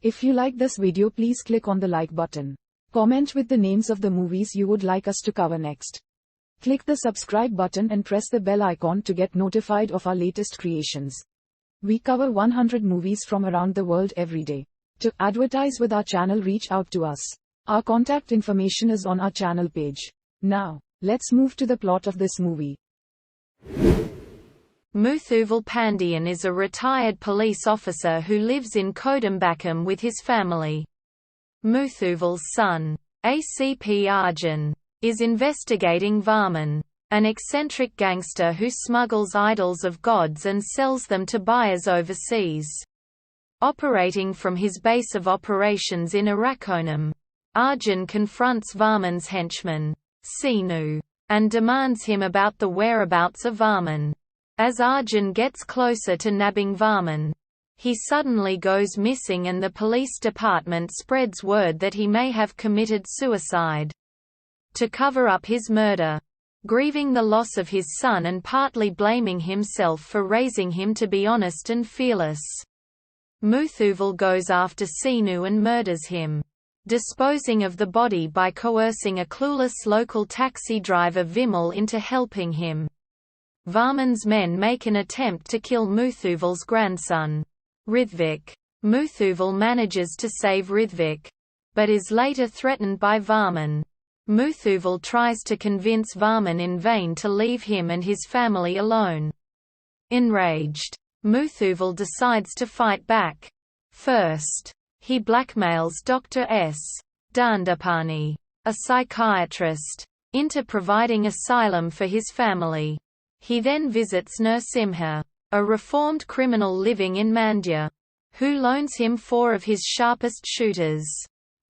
If you like this video, please click on the like button. Comment with the names of the movies you would like us to cover next. Click the subscribe button and press the bell icon to get notified of our latest creations. We cover 100 movies from around the world every day. To advertise with our channel, reach out to us. Our contact information is on our channel page. Now, let's move to the plot of this movie. Muthuval Pandian is a retired police officer who lives in Kodambakkam with his family. Muthuval's son, ACP Arjun, is investigating Varman, an eccentric gangster who smuggles idols of gods and sells them to buyers overseas. Operating from his base of operations in Arakonam, Arjun confronts Varman's henchman, Sinu, and demands him about the whereabouts of Varman. As Arjun gets closer to nabbing Varman, he suddenly goes missing and the police department spreads word that he may have committed suicide. To cover up his murder, grieving the loss of his son and partly blaming himself for raising him to be honest and fearless, Muthuval goes after Sinu and murders him, disposing of the body by coercing a clueless local taxi driver Vimal into helping him. Varman's men make an attempt to kill Muthuval's grandson, Rithvik. Muthuval manages to save Rithvik, but is later threatened by Varman. Muthuval tries to convince Varman in vain to leave him and his family alone. Enraged, Muthuval decides to fight back. First, he blackmails Dr. S. Dandapani, a psychiatrist, into providing asylum for his family. He then visits Narasimha, a reformed criminal living in Mandya, who loans him 4 of his sharpest shooters.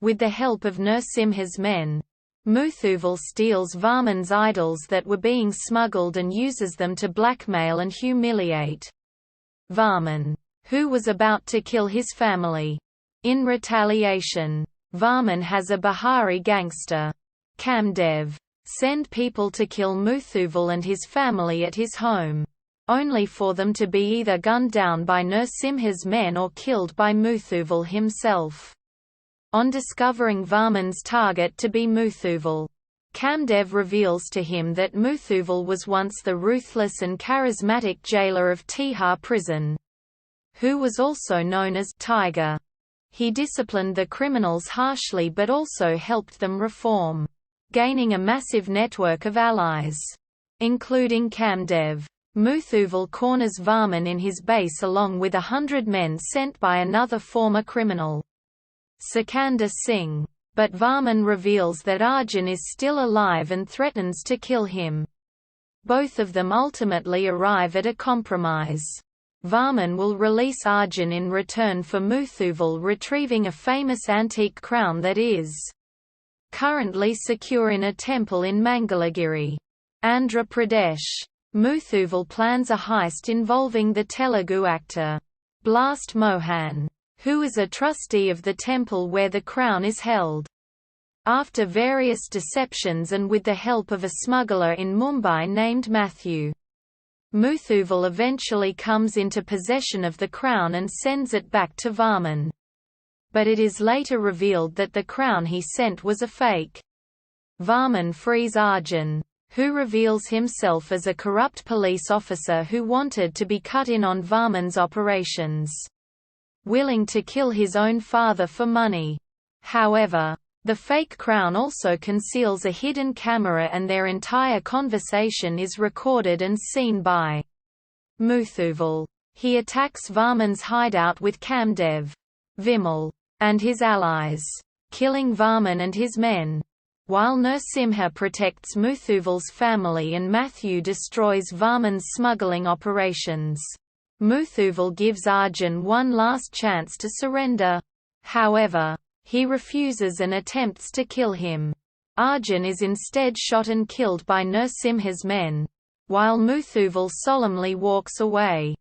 With the help of Narasimha's men, Muthuval steals Varman's idols that were being smuggled and uses them to blackmail and humiliate Varman, who was about to kill his family. In retaliation, Varman has a Bihari gangster, Kamdev, send people to kill Muthuval and his family at his home, only for them to be either gunned down by Narasimha's men or killed by Muthuval himself. On discovering Varman's target to be Muthuval, Kamdev reveals to him that Muthuval was once the ruthless and charismatic jailer of Tihar prison, who was also known as Tiger. He disciplined the criminals harshly but also helped them reform, gaining a massive network of allies, including Kamdev. Muthuval corners Varman in his base along with 100 men sent by another former criminal, Sikandar Singh, but Varman reveals that Arjun is still alive and threatens to kill him. Both of them ultimately arrive at a compromise. Varman will release Arjun in return for Muthuval retrieving a famous antique crown that is currently secure in a temple in Mangalagiri, Andhra Pradesh. Muthuval plans a heist involving the Telugu actor Blast Mohan, who is a trustee of the temple where the crown is held. After various deceptions and with the help of a smuggler in Mumbai named Matthew, Muthuval eventually comes into possession of the crown and sends it back to Varman. But it is later revealed that the crown he sent was a fake. Varman frees Arjun, who reveals himself as a corrupt police officer who wanted to be cut in on Varman's operations, willing to kill his own father for money. However, the fake crown also conceals a hidden camera and their entire conversation is recorded and seen by Muthuval. He attacks Varman's hideout with Kamdev, Vimal, and his allies, killing Varman and his men, while Narasimha protects Muthuval's family and Matthew destroys Varman's smuggling operations. Muthuval gives Arjun one last chance to surrender. However, he refuses and attempts to kill him. Arjun is instead shot and killed by Narasimha's men, while Muthuval solemnly walks away.